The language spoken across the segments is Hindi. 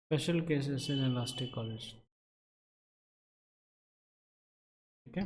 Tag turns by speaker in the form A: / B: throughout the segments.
A: Special cases in elastic college. ठीक है,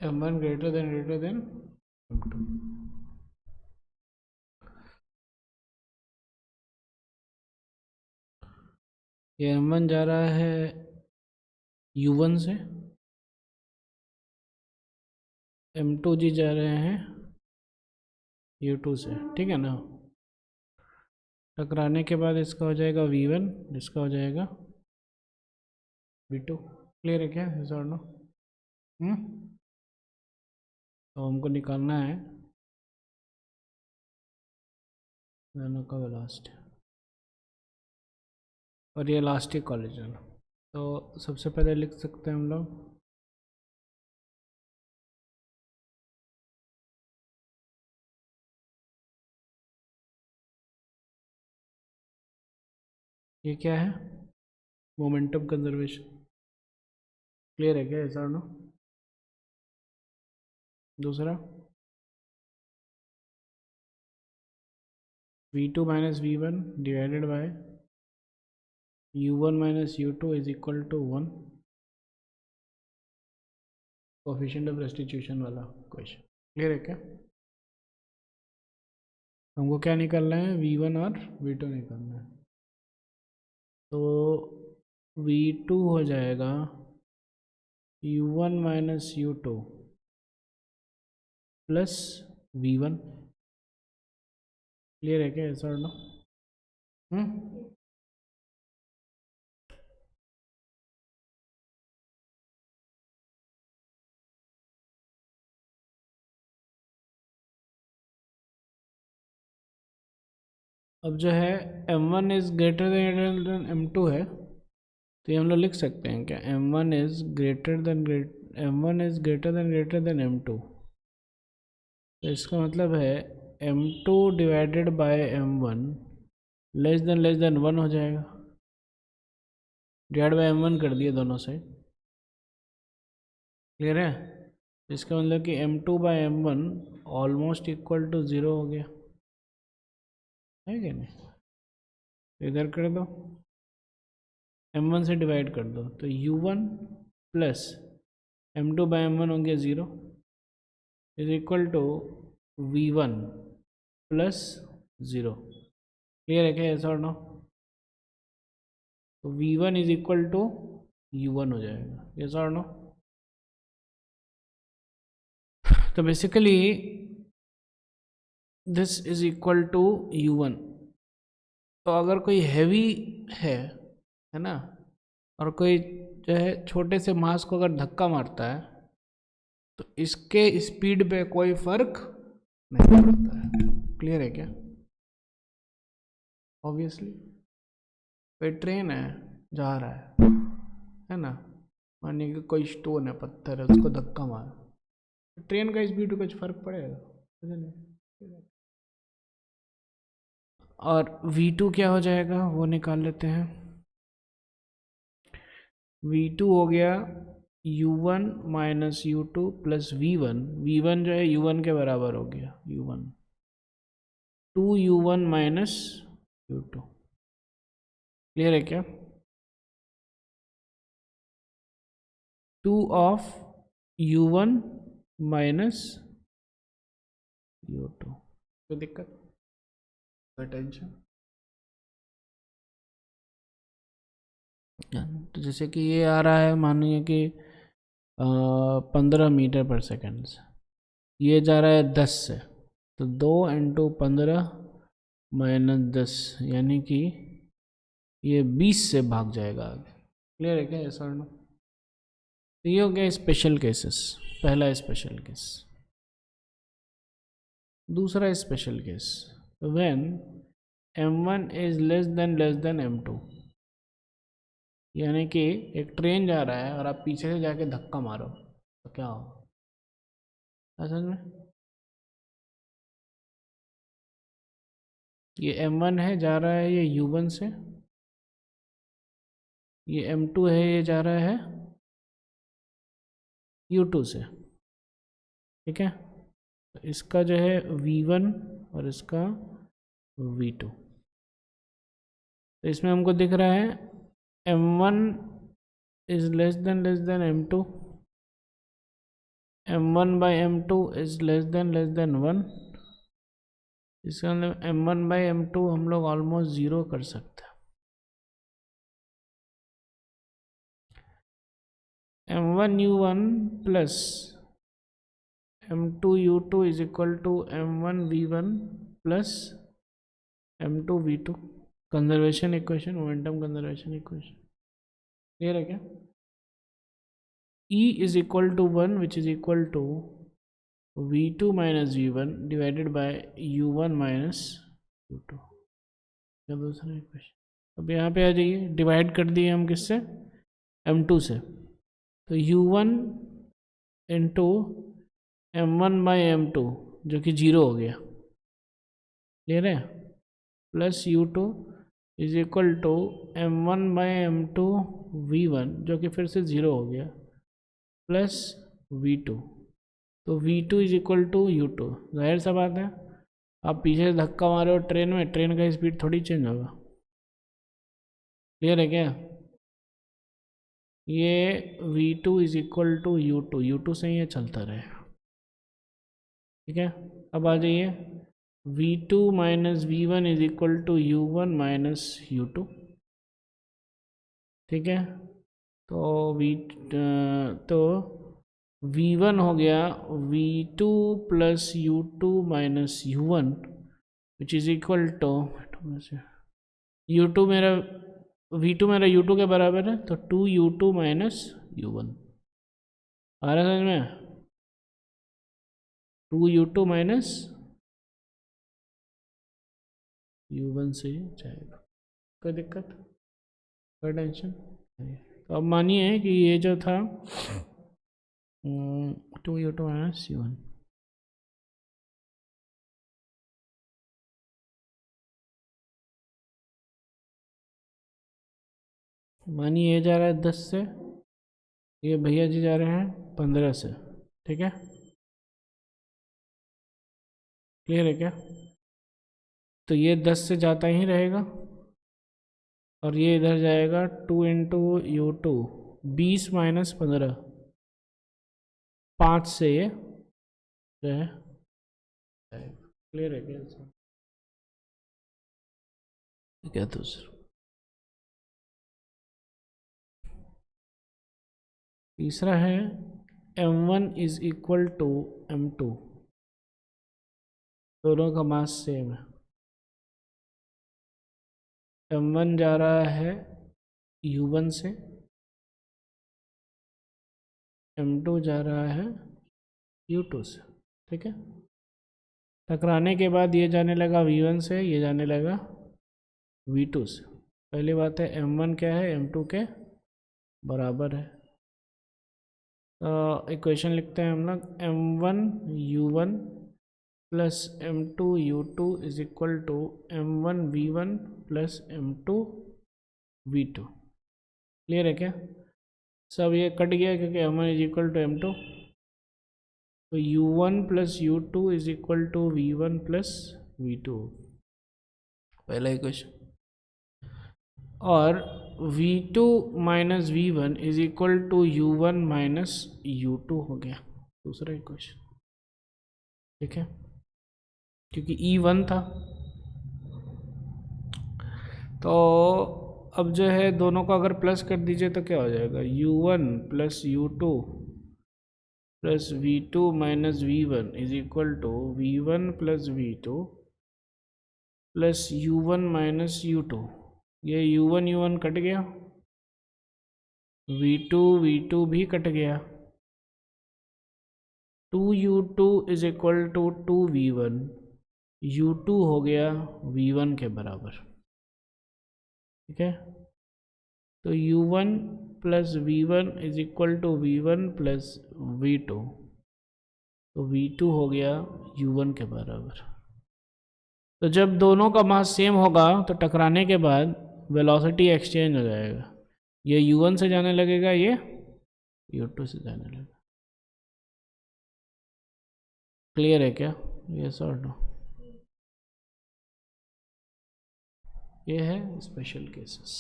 A: M1 greater than M2। ये M1 जा रहा है U1 से, M2 जी जा रहे हैं U2 से। ठीक है ना, टकराने के बाद इसका हो जाएगा V1, इसका हो जाएगा V2। क्लियर है क्या, yes or no? तो हमको निकालना है दोनों का वेलोसिटी, और ये इलास्टिक कॉलेज है। तो सबसे पहले लिख सकते हैं हम लोग ये क्या है, मोमेंटम कंजर्वेशन। क्लियर है क्या, ऐसा और नो? दूसरा V2 minus V1 divided by U1 minus U2 is equal to 1, coefficient of restitution वाला क्वेश्चन। क्लियर है क्या? हमको क्या निकालना है, V1 और V2 निकालना है। तो V2 हो जाएगा U1 minus U2 plus V1। Clear है क्या, ऐसा और नो? अब जो है M1 is greater than M2 है, तो ये हम लोग लिख सकते हैं क्या, M1 is greater than M2। तो इसका मतलब है M2 divided by M1 less than 1 हो जाएगा। डिवाइड बाय M1 कर दिए दोनों साइड। क्लियर है? इसका मतलब कि M2 bye M1 almost equal to 0 हो गया है कि नहीं? इधर कर दो, M1 से डिवाइड कर दो, तो U1 plus M2 bye M1 हो गया 0 is equal to V1 plus 0। Clear है क्या, ऐसा और नो? तो V1 is equal to U1 हो जाएगा, ऐसा और नो? तो basically this is equal to U1। तो अगर कोई हैवी है ना, और कोई जो है छोटे से मास को अगर धक्का मारता है, तो इसके स्पीड पे कोई फर्क नहीं पड़ता है। क्लियर है क्या? ऑब्वियसली कोई ट्रेन है, जा रहा है ना, मानिए कि कोई स्टोन है, पत्थर है, उसको धक्का मार, ट्रेन का स्पीड पे कुछ फर्क पड़ेगा? कुछ नहीं। और V2 क्या हो जाएगा वो निकाल लेते हैं। V2 हो गया U1 minus U2 plus V1। V1 जो है U1 के बराबर हो गया, U1 2U1 minus U2। Clear है क्या? 2 ऑफ U1 माइनस U2। कोई दिक्कत, कोई टेंशन? तो जैसे कि ये आ रहा है, मानिए कि 15 मीटर पर सेकेंड से, ये जा रहा है 10 से, तो 2 इंटू 15 माइनस 10, यानी कि ये 20 से भाग जाएगा आगे। क्लियर है क्या, ऐसा नो? तो ये हो गया स्पेशल केसेस, पहला स्पेशल केस। दूसरा special case, when M1 is less than M2, यानी कि एक ट्रेन जा रहा है और आप पीछे से जाके धक्का मारो, तो क्या हो असल में? ये M1 है, जा रहा है ये U1 से, ये M2 है, ये जा रहा है U2 से, ठीक है। तो इसका जो है V1 और इसका V2, तो इसमें हमको दिख रहा है M1 is less than M2, M1 by M2 is less than 1। इसका मतलब M1 by M2 हम लोग ऑलमोस्ट 0 कर सकते हैं। M1 U1 plus M2 U2 is equal to M1 V1 plus M2 V2, conservation equation, momentum conservation equation. Clear है क्या? E is equal to 1 which is equal to V2 minus V1 divided by U1 minus U2, क्या दूसरा इक्वेशन। अब यहाँ पे आ जाइए, डिवाइड कर दिए हम किससे, M2 से, तो U1 into M1 by M2 जो कि 0 हो गया, क्लियर है, plus U2 is equal to M1 by M2 V1 जो कि फिर से 0 हो गया, प्लस V2, तो V2 is equal to U2। जाहिर सा बात है, आप पीछे से धक्का मारे हो ट्रेन में, ट्रेन का स्पीड थोड़ी चेंज होगा। क्लियर है क्या? ये V2 is equal to U2, U2 से ही ये चलता रहे, ठीक है। अब आ जाइए, V2 minus V1 is equal to U1 minus U2, ठीक है। तो V1 हो गया V2 plus U2 minus U1 which is equal to U2 मेरा V2 मेरा U2 के बराबर है, तो 2U2 माइनस U1 आ रहा है समझ में, 2U2 माइनस U1 से जाएगा, कोई दिक्कत, कोई टेंशन। तो अब मानिए कि ये जो था 2U2 माइनस U1, मानिए ये जा रहा है 10 से, ये भैया जी जा रहे हैं 15 से, ठीक है। क्लियर है क्या? तो ये 10 से जाता ही रहेगा और ये इधर जाएगा 2 इंटू U2, 20 माइनस 15, 5 से ये है। क्लियर है क्या? क्या दूसरा तीसरा है M1 is equal to M2, दोनों का मास सेम है। M1 जा रहा है U1 से, M2 जा रहा है U2 से, ठीक है। टकराने के बाद ये जाने लगा V1 से, ये जाने लगा V2 से। पहली बात है M1 क्या है, M2 के बराबर है। इक्वेशन लिखते हैं हम लोग, M1 U1 plus M2 U2 is equal to M1 V1 plus M2 V2। Clear है क्या? सब ये कट गया क्योंकि M1 is equal to M2, तो U1 plus U2 is equal to V1 plus V2, पहला इक्वेशन। और V2 minus V1 is equal to U1 minus U2 हो गया दूसरा इक्वेशन, ठीक है, क्योंकि E1 था। तो अब जो है दोनों को अगर प्लस कर दीजिए तो क्या हो जाएगा, U1 plus U2 plus V2 minus V1 is equal to V1 plus V2 plus U1 minus U2। ये U1 कट गया, V2 भी कट गया, 2U2 is equal to 2V1, U2 हो गया V1 के बराबर, ठीक है। तो U1 plus V1 is equal to V1 plus V2, तो V2 हो गया U1 के बराबर। तो जब दोनों का मास सेम होगा तो टकराने के बाद वेलोसिटी एक्सचेंज हो जाएगा, ये U1 से जाने लगेगा, ये U2 से जाने लगेगा। क्लियर है क्या? यस और नो? ये है स्पेशल केसेस।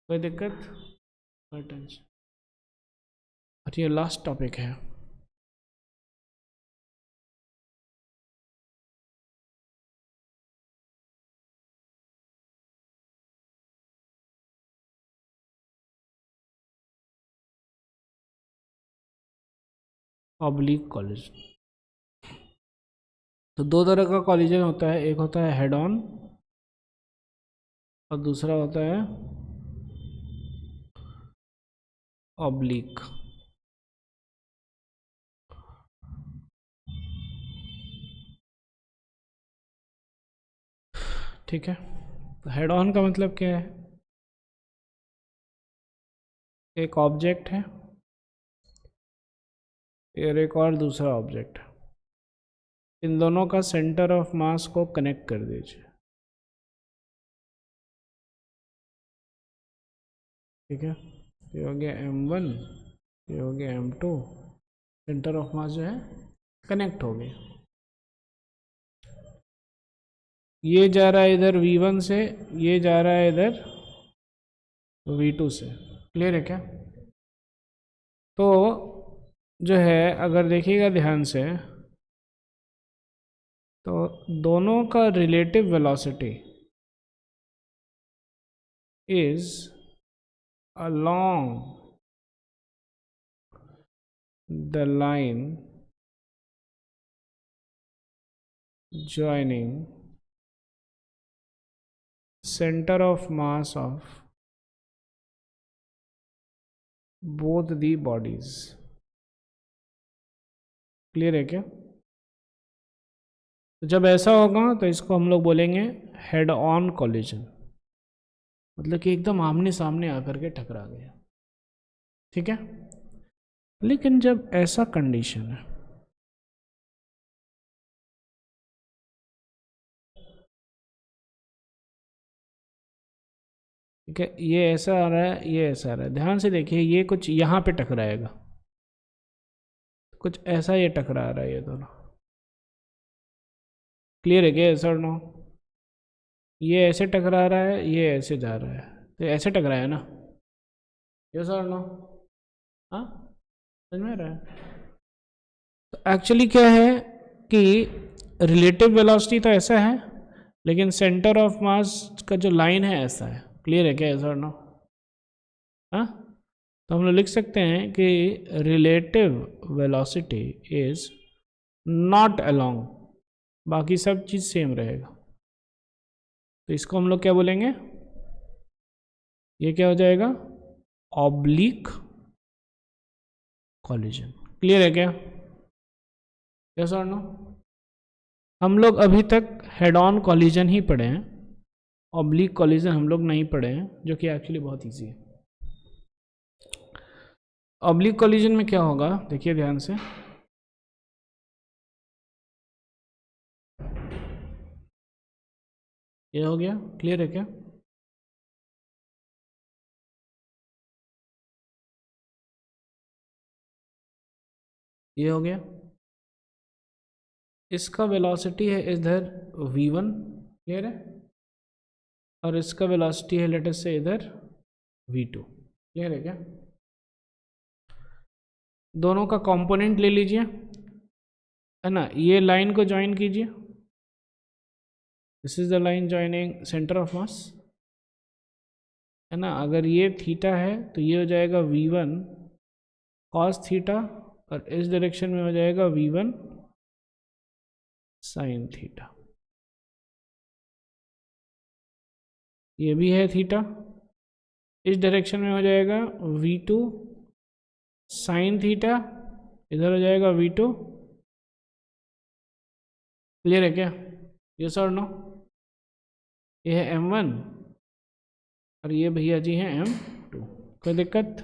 A: कोई दिक्कत? कोई टेंशन? और ये लास्ट टॉपिक है। Oblique collision. तो दो तरह का कॉलिजन होता है, एक होता है हेड ऑन और दूसरा होता है ऑब्लिक। ठीक है, तो हेड ऑन का मतलब क्या है? एक ऑब्जेक्ट है और एक और दूसरा ऑब्जेक्ट है, इन दोनों का सेंटर ऑफ मास को कनेक्ट कर दीजिए। ठीक है, ये हो गया m1, ये हो गया m2, सेंटर ऑफ मास जो है कनेक्ट हो गया। ये जा रहा है इधर v1 से, ये जा रहा है इधर v2 से। क्लियर है क्या? तो जो है अगर देखिएगा ध्यान से, तो दोनों का relative velocity is along the line joining center of mass of both the bodies। Clear है क्या? तो जब ऐसा होगा तो इसको हम लोग बोलेंगे हेड ऑन कॉलिजन, मतलब कि एकदम आमने सामने आकर के टकरा गया। ठीक है, लेकिन जब ऐसा कंडीशन है, ठीक है, ये ऐसा आ रहा है, ये ऐसा आ रहा है, ध्यान से देखिए, ये कुछ यहाँ पे टकराएगा, कुछ ऐसा ये टकरा रहा है ये दोनों। क्लियर है क्या? ऐसा और नो? ये ऐसे टकरा रहा है, ये ऐसे जा रहा है, तो ऐसे टकराया ना? यस और नो? हाँ, समझ में आ रहा है? तो एक्चुअली क्या है कि रिलेटिव वेलोसिटी तो ऐसा है, लेकिन सेंटर ऑफ मास का जो लाइन है ऐसा है। क्लियर है क्या? ऐसा और नो? हाँ, तो हम लोग लिख सकते हैं कि relative velocity is not along, बाकी सब चीज़ सेम रहेगा। तो इसको हम लोग क्या बोलेंगे? ये क्या हो जाएगा? Oblique collision. क्लियर है क्या? यस और नो? हम लोग अभी तक हेड ऑन कॉलिजन ही पढ़े हैं, ऑब्लिक कॉलिजन हम लोग नहीं पढ़े हैं, जो कि एक्चुअली बहुत इजी है। ऑब्लिक कॉलिजन में क्या होगा, देखिए ध्यान से, ये हो गया। क्लियर है क्या? ये हो गया, इसका वेलोसिटी है इधर v1। क्लियर है? और इसका वेलोसिटी है लेट अस से इधर v2। क्लियर है क्या? दोनों का कंपोनेंट ले लीजिए, है ना, ये लाइन को ज्वाइन कीजिए, this is the line joining centre of mass, है ना। अगर ये थीटा है तो ये हो जाएगा v1 cos थीटा, और इस डायरेक्शन में हो जाएगा v1 sin थीटा। ये भी है थीटा, इस डायरेक्शन में हो जाएगा v2 sin थीटा, इधर हो जाएगा v2। क्लियर है क्या? यस और नो? ये है m1 और ये भैया जी हैं m2। कोई दिक्कत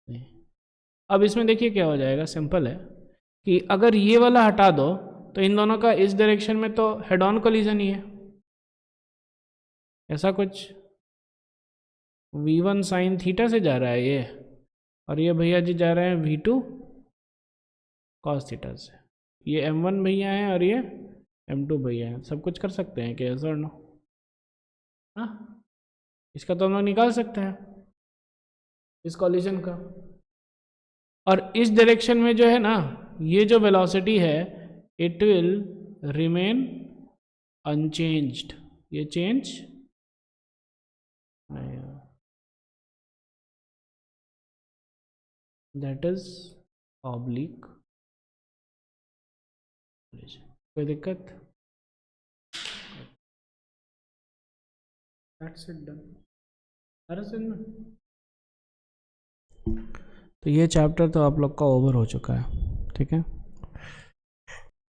A: नहीं। अब इसमें देखिए क्या हो जाएगा, सिंपल है कि अगर ये वाला हटा दो तो इन दोनों का इस डायरेक्शन में तो हेड ऑन कोलिजन ही है, ऐसा कुछ v1 sin थीटा से जा रहा है ये, और ये भैया जी जा रहे हैं v2 कॉस थीटा से। ये m1 भैया हैं और ये m2 भैया हैं, सब कुछ कर सकते हैं क्या, सर नो? हाँ, इसका तो हम लोग निकाल सकते हैं इस कॉलिजन का। और इस डायरेक्शन में जो है ना, ये जो वेलोसिटी है इट विल रिमेन अनचेंज्ड, ये चेंज नहीं, दैट इज ऑब्लिक। कोई दिक्कत? That's it, done. तो ये चैप्टर तो आप लोग का ओवर हो चुका है, ठीक है।